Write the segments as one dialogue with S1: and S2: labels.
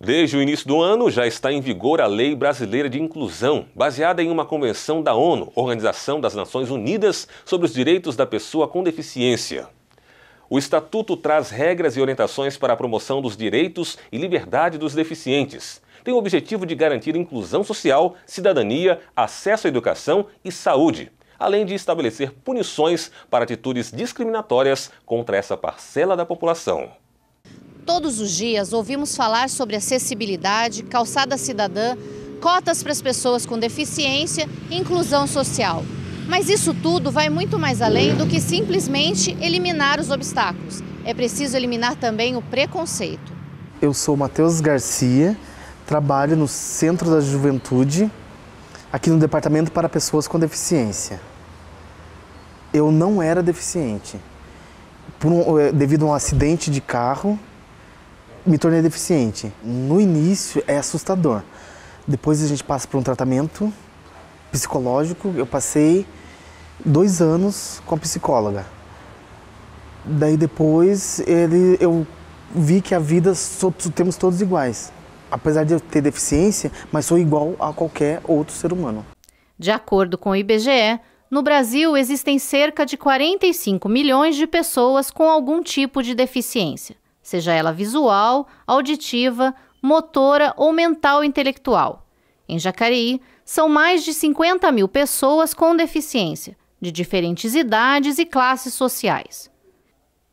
S1: Desde o início do ano, já está em vigor a Lei Brasileira de Inclusão, baseada em uma convenção da ONU, Organização das Nações Unidas, sobre os Direitos da Pessoa com Deficiência. O Estatuto traz regras e orientações para a promoção dos direitos e liberdade dos deficientes. Tem o objetivo de garantir inclusão social, cidadania, acesso à educação e saúde, além de estabelecer punições para atitudes discriminatórias contra essa parcela da população.
S2: Todos os dias ouvimos falar sobre acessibilidade, calçada cidadã, cotas para as pessoas com deficiência e inclusão social. Mas isso tudo vai muito mais além do que simplesmente eliminar os obstáculos. É preciso eliminar também o preconceito.
S3: Eu sou Matheus Garcia, trabalho no Centro da Juventude, aqui no Departamento para Pessoas com Deficiência. Eu não era deficiente. Devido a um acidente de carro, me tornei deficiente. No início é assustador. Depois a gente passa por um tratamento psicológico. Eu passei 2 anos com a psicóloga. Daí depois eu vi que a vida temos todos iguais. Apesar de eu ter deficiência, mas sou igual a qualquer outro ser humano.
S2: De acordo com o IBGE, no Brasil existem cerca de 45 milhões de pessoas com algum tipo de deficiência, seja ela visual, auditiva, motora ou mental intelectual. Em Jacareí, são mais de 50 mil pessoas com deficiência, de diferentes idades e classes sociais.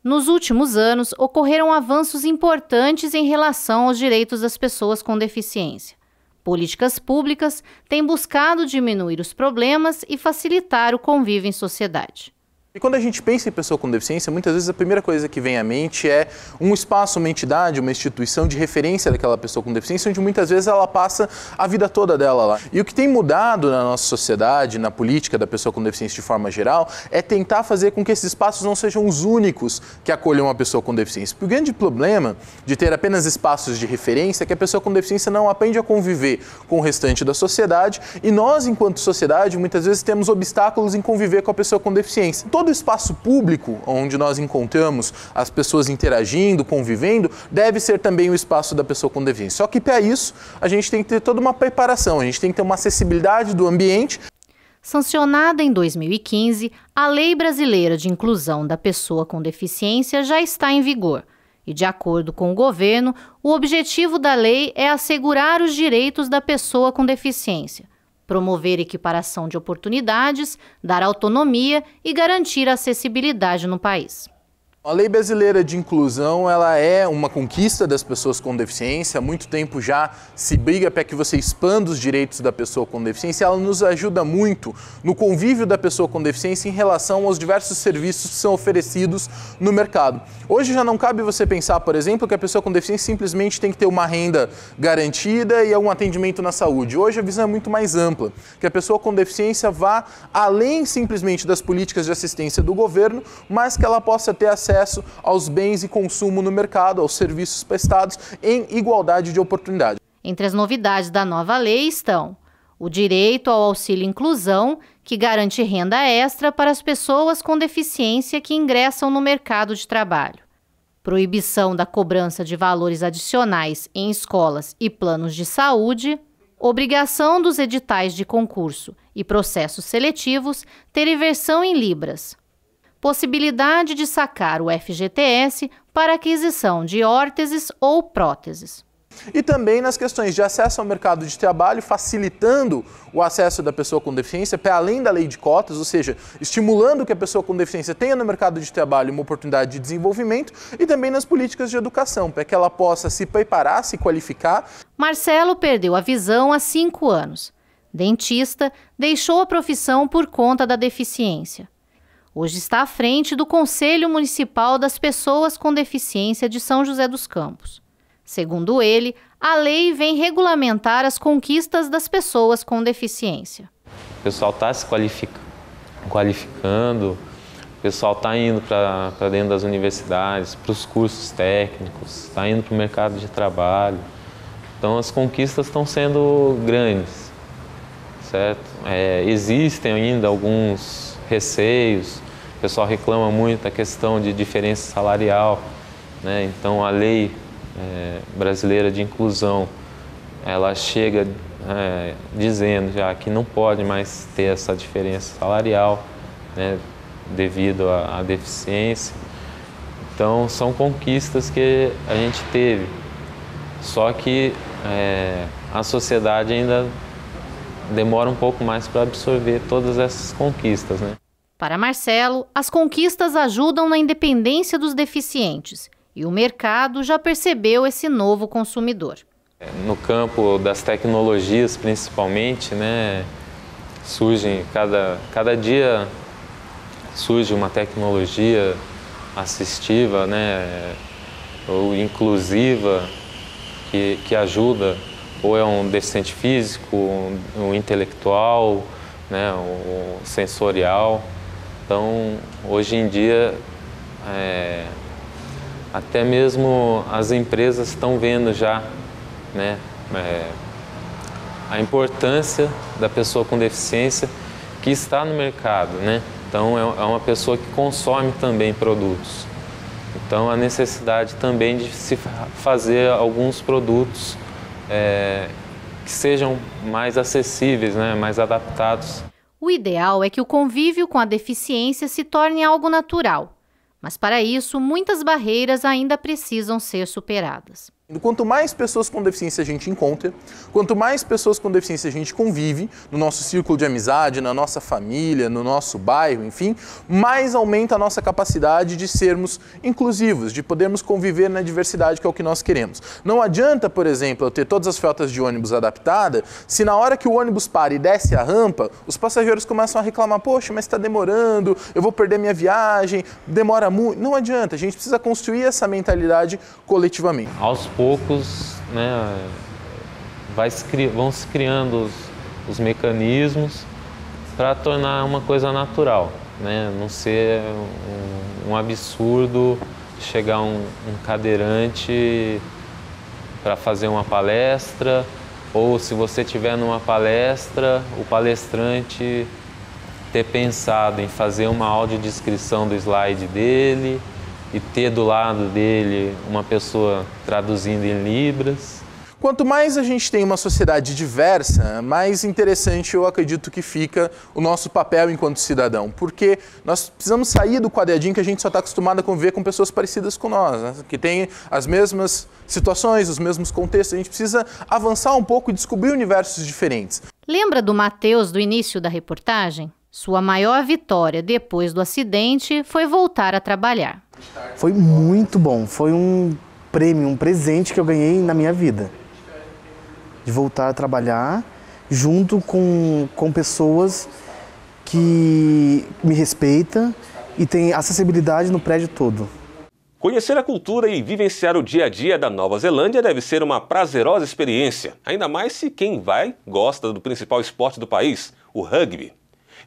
S2: Nos últimos anos, ocorreram avanços importantes em relação aos direitos das pessoas com deficiência. Políticas públicas têm buscado diminuir os problemas e facilitar o convívio em sociedade.
S4: E quando a gente pensa em pessoa com deficiência, muitas vezes a primeira coisa que vem à mente é um espaço, uma entidade, uma instituição de referência daquela pessoa com deficiência, onde muitas vezes ela passa a vida toda dela lá. E o que tem mudado na nossa sociedade, na política da pessoa com deficiência de forma geral, é tentar fazer com que esses espaços não sejam os únicos que acolham uma pessoa com deficiência. Porque o grande problema de ter apenas espaços de referência é que a pessoa com deficiência não aprende a conviver com o restante da sociedade e nós, enquanto sociedade, muitas vezes temos obstáculos em conviver com a pessoa com deficiência. Todo espaço público onde nós encontramos as pessoas interagindo, convivendo, deve ser também o espaço da pessoa com deficiência. Só que para isso a gente tem que ter toda uma preparação, a gente tem que ter uma acessibilidade do ambiente.
S2: Sancionada em 2015, a Lei Brasileira de Inclusão da Pessoa com Deficiência já está em vigor. E, de acordo com o governo, o objetivo da lei é assegurar os direitos da pessoa com deficiência, promover equiparação de oportunidades, dar autonomia e garantir a acessibilidade no país.
S4: A Lei Brasileira de Inclusão, ela é uma conquista das pessoas com deficiência. Há muito tempo já se briga para que você expanda os direitos da pessoa com deficiência. Ela nos ajuda muito no convívio da pessoa com deficiência em relação aos diversos serviços que são oferecidos no mercado. Hoje já não cabe você pensar, por exemplo, que a pessoa com deficiência simplesmente tem que ter uma renda garantida e um atendimento na saúde. Hoje a visão é muito mais ampla, que a pessoa com deficiência vá além simplesmente das políticas de assistência do governo, mas que ela possa ter acesso aos bens e consumo no mercado, aos serviços prestados em igualdade de oportunidade.
S2: Entre as novidades da nova lei estão o direito ao auxílio inclusão, que garante renda extra para as pessoas com deficiência que ingressam no mercado de trabalho, proibição da cobrança de valores adicionais em escolas e planos de saúde, obrigação dos editais de concurso e processos seletivos terem versão em libras, possibilidade de sacar o FGTS para aquisição de órteses ou próteses.
S4: E também nas questões de acesso ao mercado de trabalho, facilitando o acesso da pessoa com deficiência para além da lei de cotas, ou seja, estimulando que a pessoa com deficiência tenha no mercado de trabalho uma oportunidade de desenvolvimento e também nas políticas de educação, para que ela possa se preparar, se qualificar.
S2: Marcelo perdeu a visão há 5 anos. Dentista, deixou a profissão por conta da deficiência. Hoje está à frente do Conselho Municipal das Pessoas com Deficiência de São José dos Campos. Segundo ele, a lei vem regulamentar as conquistas das pessoas com deficiência.
S5: O pessoal está se qualificando, o pessoal está indo para dentro das universidades, para os cursos técnicos, está indo para o mercado de trabalho. Então as conquistas estão sendo grandes, certo? Existem ainda alguns receios. O pessoal reclama muito da questão de diferença salarial, né? Então a lei Brasileira de Inclusão, ela chega dizendo já que não pode mais ter essa diferença salarial, né, devido à deficiência. Então, são conquistas que a gente teve, só que a sociedade ainda demora um pouco mais para absorver todas essas conquistas, né?
S2: Para Marcelo, as conquistas ajudam na independência dos deficientes e o mercado já percebeu esse novo consumidor.
S5: No campo das tecnologias, principalmente, né, surgem cada dia surge uma tecnologia assistiva, né, ou inclusiva, que ajuda, ou é um deficiente físico, um intelectual, né, um sensorial. Então, hoje em dia, até mesmo as empresas estão vendo já, né, a importância da pessoa com deficiência que está no mercado, né? Então, é uma pessoa que consome também produtos. Então, a necessidade também de se fazer alguns produtos que sejam mais acessíveis, né, mais adaptados.
S2: O ideal é que o convívio com a deficiência se torne algo natural, mas para isso, muitas barreiras ainda precisam ser superadas.
S4: Quanto mais pessoas com deficiência a gente encontra, quanto mais pessoas com deficiência a gente convive no nosso círculo de amizade, na nossa família, no nosso bairro, enfim, mais aumenta a nossa capacidade de sermos inclusivos, de podermos conviver na diversidade, que é o que nós queremos. Não adianta, por exemplo, eu ter todas as frotas de ônibus adaptadas, se na hora que o ônibus para e desce a rampa, os passageiros começam a reclamar, poxa, mas está demorando, eu vou perder minha viagem, demora muito. Não adianta, a gente precisa construir essa mentalidade coletivamente.
S5: Aos poucos, né, vão se criando os mecanismos para tornar uma coisa natural, né? Não ser um absurdo chegar um cadeirante para fazer uma palestra, ou se você estiver numa palestra, o palestrante ter pensado em fazer uma audiodescrição do slide dele e ter do lado dele uma pessoa traduzindo em libras.
S4: Quanto mais a gente tem uma sociedade diversa, mais interessante eu acredito que fica o nosso papel enquanto cidadão, porque nós precisamos sair do quadradinho que a gente só está acostumado a conviver com pessoas parecidas com nós, né? Que têm as mesmas situações, os mesmos contextos. A gente precisa avançar um pouco e descobrir universos diferentes.
S2: Lembra do Matheus do início da reportagem? Sua maior vitória depois do acidente foi voltar a trabalhar.
S3: Foi muito bom, foi um prêmio, um presente que eu ganhei na minha vida. De voltar a trabalhar junto com pessoas que me respeitam e têm acessibilidade no prédio todo.
S1: Conhecer a cultura e vivenciar o dia a dia da Nova Zelândia deve ser uma prazerosa experiência, ainda mais se quem vai gosta do principal esporte do país, o rugby.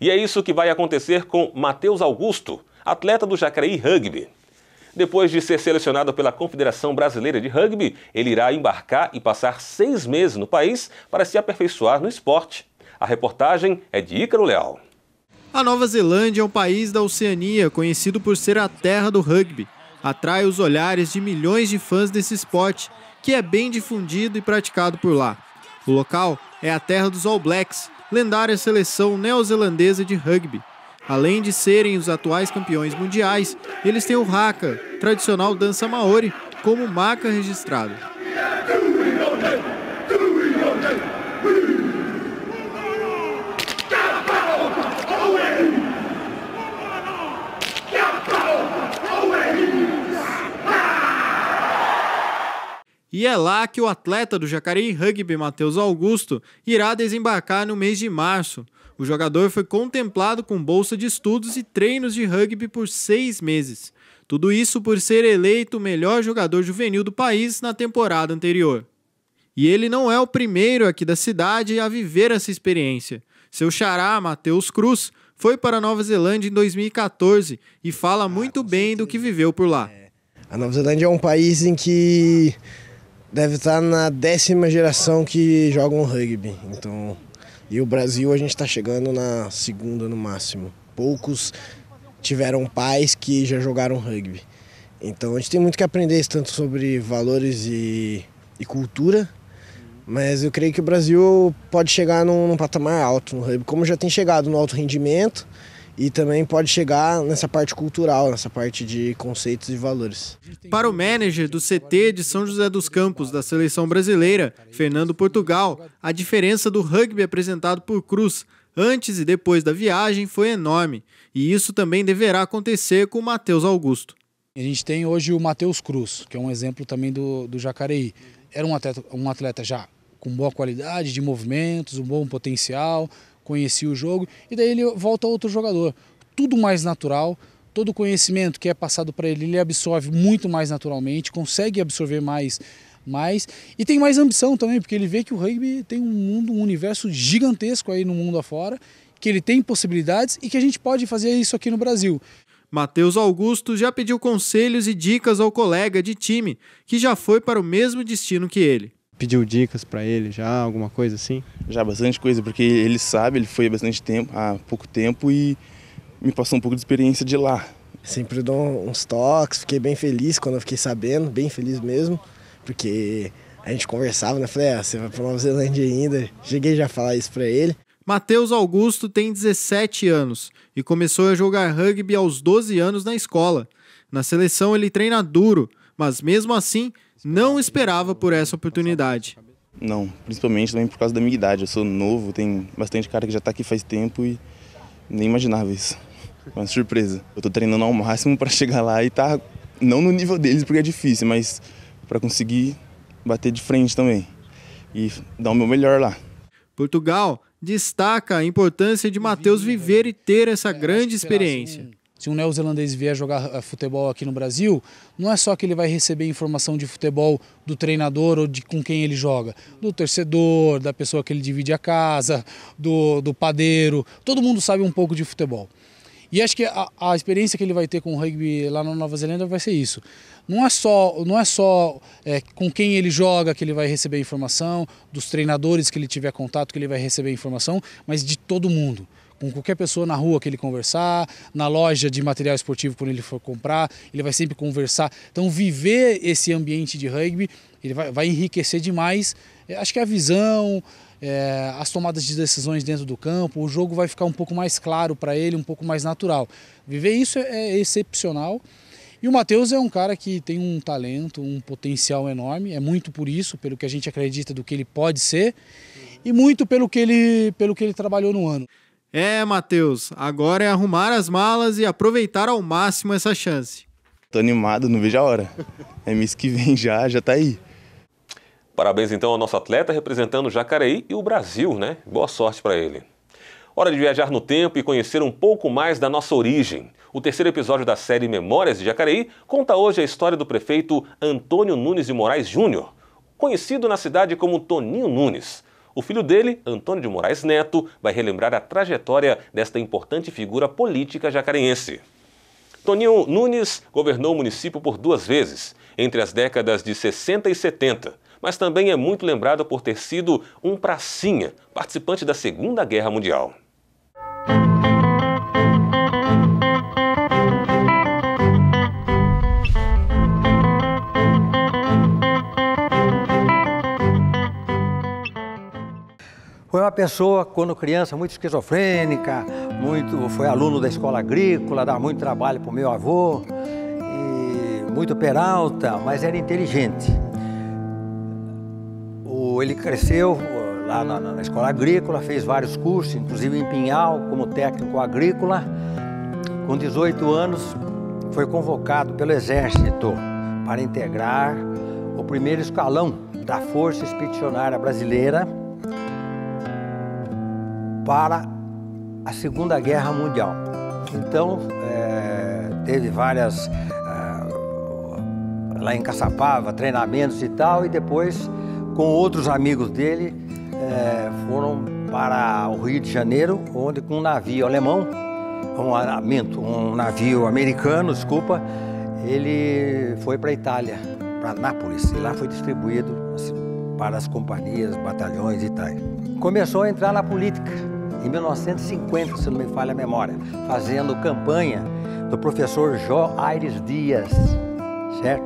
S1: E é isso que vai acontecer com Matheus Augusto, atleta do Jacareí Rugby. Depois de ser selecionado pela Confederação Brasileira de Rugby, ele irá embarcar e passar 6 meses no país para se aperfeiçoar no esporte. A reportagem é de Ícaro Leal.
S6: A Nova Zelândia é um país da Oceania conhecido por ser a terra do rugby. Atrai os olhares de milhões de fãs desse esporte, que é bem difundido e praticado por lá. O local é a terra dos All Blacks, lendária seleção neozelandesa de rugby. Além de serem os atuais campeões mundiais, eles têm o haka, tradicional dança maori, como marca registrada. E é lá que o atleta do Jacareí Rugby, Matheus Augusto, irá desembarcar no mês de março. O jogador foi contemplado com bolsa de estudos e treinos de rugby por 6 meses. Tudo isso por ser eleito o melhor jogador juvenil do país na temporada anterior. E ele não é o primeiro aqui da cidade a viver essa experiência. Seu xará, Matheus Cruz, foi para a Nova Zelândia em 2014 e fala muito bem do que viveu por lá.
S7: A Nova Zelândia é um país em que deve estar na 10ª geração que jogam rugby. Então, e o Brasil a gente está chegando na 2ª no máximo. Poucos tiveram pais que já jogaram rugby. Então a gente tem muito que aprender tanto sobre valores e cultura, mas eu creio que o Brasil pode chegar num patamar alto no rugby, como já tem chegado no alto rendimento, e também pode chegar nessa parte cultural, nessa parte de conceitos e valores.
S6: Para o manager do CT de São José dos Campos da seleção brasileira, Fernando Portugal, a diferença do rugby apresentado por Cruz antes e depois da viagem foi enorme, e isso também deverá acontecer com o Matheus Augusto.
S8: A gente tem hoje o Matheus Cruz, que é um exemplo também do Jacareí. Era um atleta já com boa qualidade de movimentos, um bom potencial, conhecia o jogo, e daí ele volta a outro jogador. Tudo mais natural, todo o conhecimento que é passado para ele, ele absorve muito mais naturalmente, consegue absorver mais e tem mais ambição também, porque ele vê que o rugby tem um universo gigantesco aí no mundo afora, que ele tem possibilidades e que a gente pode fazer isso aqui no Brasil.
S6: Matheus Augusto já pediu conselhos e dicas ao colega de time, que já foi para o mesmo destino que ele.
S9: Pediu dicas para ele já, alguma coisa assim?
S10: Já, bastante coisa, porque ele sabe, ele foi há pouco tempo e me passou um pouco de experiência de lá.
S7: Sempre dou uns toques, fiquei bem feliz quando eu fiquei sabendo, bem feliz mesmo, porque a gente conversava, né? Falei, você vai para Nova Zelândia ainda, cheguei já a falar isso para ele.
S6: Matheus Augusto tem 17 anos e começou a jogar rugby aos 12 anos na escola. Na seleção ele treina duro, mas mesmo assim não esperava por essa oportunidade.
S10: Não, principalmente também por causa da minha idade. Eu sou novo, tem bastante cara que já está aqui faz tempo e nem imaginava isso. Uma surpresa. Eu estou treinando ao máximo para chegar lá e tá não no nível deles porque é difícil, mas para conseguir bater de frente também e dar o meu melhor lá.
S6: Portugal destaca a importância de Matheus viver e ter essa grande experiência.
S8: Se um neozelandês vier jogar futebol aqui no Brasil, não é só que ele vai receber informação de futebol do treinador ou de com quem ele joga, do torcedor, da pessoa que ele divide a casa, do padeiro, todo mundo sabe um pouco de futebol. E acho que a experiência que ele vai ter com o rugby lá na Nova Zelândia vai ser isso. Não é só com quem ele joga que ele vai receber informação, dos treinadores que ele tiver contato que ele vai receber informação, mas de todo mundo. Com qualquer pessoa na rua que ele conversar, na loja de material esportivo quando ele for comprar, ele vai sempre conversar. Então viver esse ambiente de rugby, ele vai enriquecer demais, acho que a visão, as tomadas de decisões dentro do campo, o jogo vai ficar um pouco mais claro para ele, um pouco mais natural. Viver isso é excepcional. E o Matheus é um cara que tem um talento, um potencial enorme, é muito por isso, pelo que a gente acredita do que ele pode ser, e muito pelo que ele trabalhou no ano.
S6: Matheus, agora é arrumar as malas e aproveitar ao máximo essa chance.
S10: Tô animado, não vejo a hora. É mês que vem já tá aí.
S1: Parabéns então ao nosso atleta representando o Jacareí e o Brasil, né? Boa sorte para ele. Hora de viajar no tempo e conhecer um pouco mais da nossa origem. O terceiro episódio da série Memórias de Jacareí conta hoje a história do prefeito Antônio Nunes de Moraes Júnior, conhecido na cidade como Toninho Nunes. O filho dele, Antônio de Moraes Neto, vai relembrar a trajetória desta importante figura política jacareense. Toninho Nunes governou o município por 2 vezes, entre as décadas de 60 e 70, mas também é muito lembrado por ter sido um pracinha, participante da Segunda Guerra Mundial.
S11: Foi uma pessoa, quando criança, muito esquizofrênica, foi aluno da escola agrícola, dava muito trabalho para o meu avô, e muito peralta, mas era inteligente. Ele cresceu lá na escola agrícola, fez vários cursos, inclusive em Pinhal, como técnico agrícola. Com 18 anos, foi convocado pelo Exército para integrar o primeiro escalão da Força Expedicionária Brasileira para a Segunda Guerra Mundial. Então, teve várias, lá em Caçapava, treinamentos e tal, e depois, com outros amigos dele, foram para o Rio de Janeiro, onde com um navio alemão, um navio americano, desculpa, ele foi para a Itália, para Nápoles, e lá foi distribuído para as companhias, batalhões e tal. Começou a entrar na política em 1950, se não me falha a memória, fazendo campanha do professor Jó Aires Dias, certo?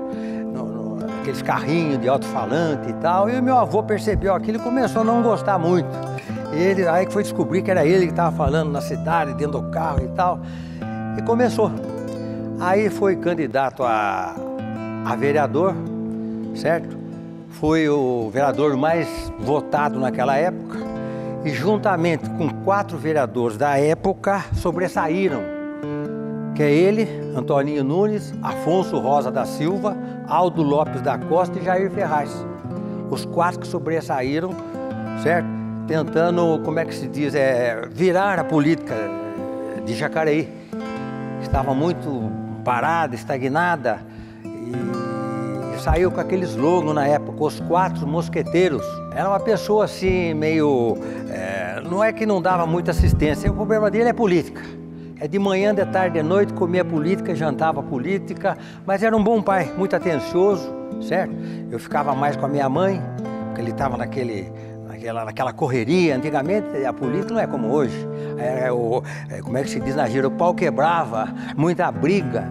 S11: Aqueles carrinhos de alto-falante e tal, e o meu avô percebeu aquilo e começou a não gostar muito. Aí que foi descobrir que era ele que estava falando na cidade, dentro do carro e tal, e começou. Aí foi candidato a vereador, certo? Foi o vereador mais votado naquela época, e juntamente com 4 vereadores da época sobressaíram, que é ele, Antoninho Nunes, Afonso Rosa da Silva, Aldo Lopes da Costa e Jair Ferraz. Os 4 que sobressaíram, certo? Tentando, como é que se diz, virar a política de Jacareí. Estava muito parada, estagnada, e saiu com aquele slogan na época, os 4 mosqueteiros. Era uma pessoa assim, meio... não é que não dava muita assistência, o problema dele é política. É de manhã, de tarde, de noite, comia política, jantava política, mas era um bom pai, muito atencioso, certo? Eu ficava mais com a minha mãe, porque ele estava naquela correria. Antigamente a política não é como hoje. Como é que se diz na gíria? O pau quebrava, muita briga.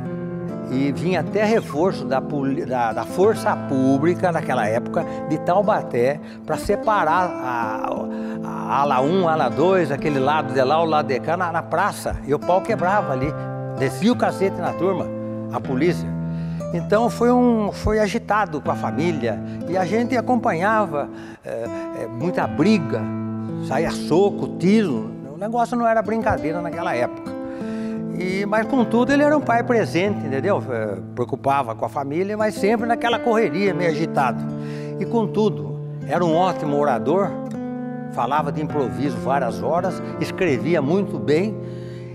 S11: E vinha até reforço da força pública naquela época de Taubaté para separar a ala 1, a ala 2, aquele lado de lá, o lado de cá, na praça. E o pau quebrava ali, descia o cacete na turma, a polícia. Então foi agitado com a família e a gente acompanhava muita briga, saía soco, tiro. O negócio não era brincadeira naquela época. Mas contudo ele era um pai presente, entendeu? Preocupava com a família, mas sempre naquela correria, meio agitado. E contudo, era um ótimo orador, falava de improviso várias horas, escrevia muito bem.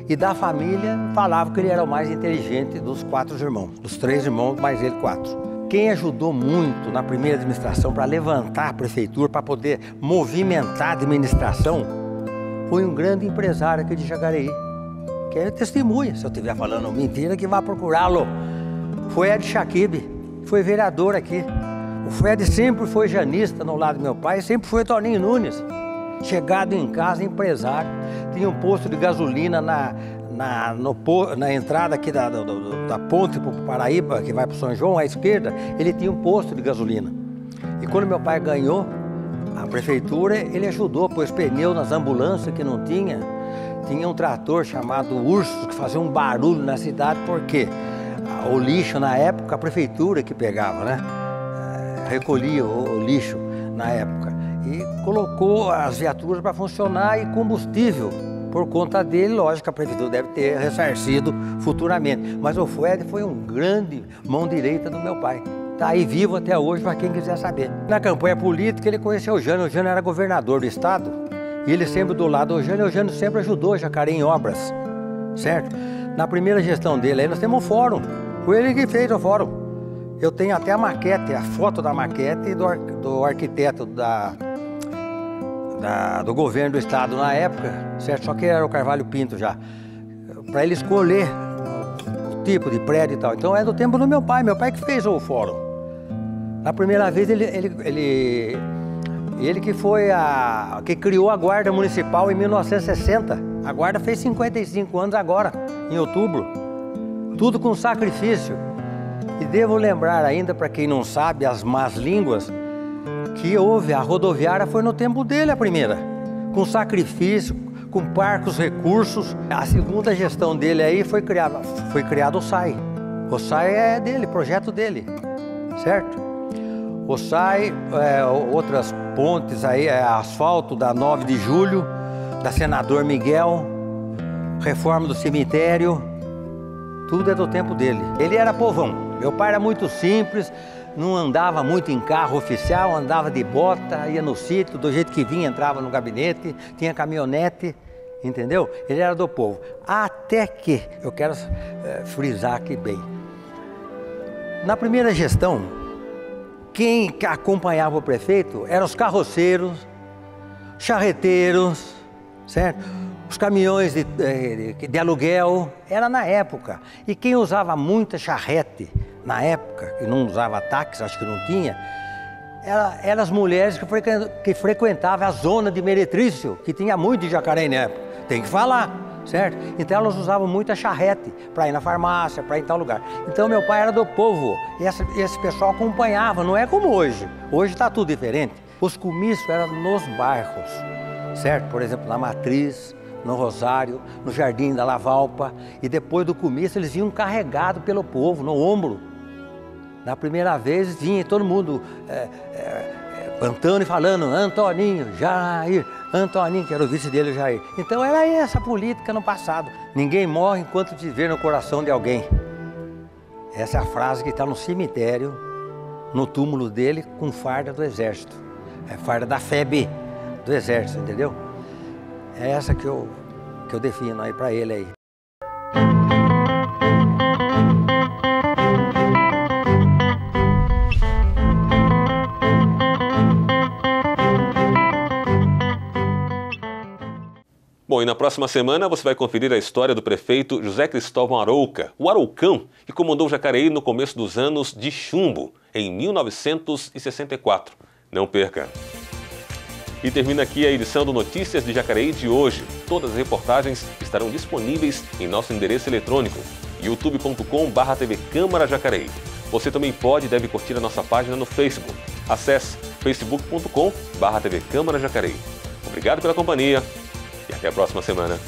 S11: E da família falava que ele era o mais inteligente dos 4 irmãos, dos 3 irmãos, mais ele 4. Quem ajudou muito na primeira administração para levantar a prefeitura, para poder movimentar a administração, foi um grande empresário aqui de Jacareí, que é testemunha. Se eu estiver falando mentira, que vá procurá-lo. Foi Ed Shaquib, foi vereador aqui. O Fred sempre foi janista no lado do meu pai, sempre foi Toninho Nunes. Chegado em casa, empresário, tinha um posto de gasolina na entrada aqui da ponte para o Paraíba, que vai para o São João, à esquerda, ele tinha um posto de gasolina. E quando meu pai ganhou a prefeitura, ele ajudou, pôs pneu nas ambulâncias que não tinha. Tinha um trator chamado Urso, que fazia um barulho na cidade, porque o lixo na época, a prefeitura que pegava, né? Recolhia o lixo na época. E colocou as viaturas para funcionar e combustível. Por conta dele, lógico que a prefeitura deve ter ressarcido futuramente. Mas o Fred foi um grande mão direita do meu pai. Está aí vivo até hoje para quem quiser saber. Na campanha política ele conheceu o Jânio era governador do estado. E ele sempre do lado do Jânio, o Jânio sempre ajudou Jacareí em obras, certo? Na primeira gestão dele aí nós temos um fórum. Foi ele que fez o fórum. Eu tenho até a maquete, a foto da maquete do arquiteto do governo do estado na época, certo? Só que era o Carvalho Pinto já, para ele escolher o tipo de prédio e tal. Então é do tempo do meu pai que fez o fórum. Na primeira vez ele que foi que criou a Guarda Municipal em 1960. A Guarda fez 55 anos agora, em outubro. Tudo com sacrifício. E devo lembrar ainda, para quem não sabe, as más línguas, que houve, a rodoviária foi no tempo dele a primeira, com sacrifício, com parcos recursos. A segunda gestão dele aí foi criado o SAI. O SAI é dele, projeto dele, certo? O SAI, outras pontes aí, asfalto da 9 de julho, da Senador Miguel, reforma do cemitério, tudo é do tempo dele. Ele era povão. Meu pai era muito simples, não andava muito em carro oficial, andava de bota, ia no sítio, do jeito que vinha, entrava no gabinete, tinha caminhonete, entendeu? Ele era do povo. Até que, eu quero frisar aqui bem, na primeira gestão, quem acompanhava o prefeito eram os carroceiros, charreteiros, certo? Os caminhões de aluguel, era na época. E quem usava muita charrete na época, que não usava táxi, acho que não tinha, eram as mulheres que frequentavam a zona de Meretrício, que tinha muito de Jacareí na época. Tem que falar, certo? Então elas usavam muito a charrete para ir na farmácia, para ir em tal lugar. Então meu pai era do povo e esse pessoal acompanhava, não é como hoje. Hoje está tudo diferente. Os comícios eram nos bairros, certo? Por exemplo, na Matriz, no Rosário, no Jardim da Lavalpa. E depois do comício eles vinham carregados pelo povo, no ombro. Na primeira vez vinha todo mundo cantando e falando, Antoninho, Jair, Antoninho, que era o vice dele, o Jair. Então era essa política no passado. Ninguém morre enquanto viver no coração de alguém. Essa é a frase que está no cemitério, no túmulo dele, com farda do Exército. É farda da FEB do Exército, entendeu? É essa que eu defino aí para ele aí.
S1: Bom, e na próxima semana você vai conferir a história do prefeito José Cristóvão Arouca, o Aroucão, que comandou Jacareí no começo dos anos de chumbo, em 1964. Não perca! E termina aqui a edição do Notícias de Jacareí de hoje. Todas as reportagens estarão disponíveis em nosso endereço eletrônico, youtube.com/TV Câmara Jacareí. Você também pode e deve curtir a nossa página no Facebook. Acesse facebook.com/TV Câmara Jacareí. Obrigado pela companhia e até a próxima semana.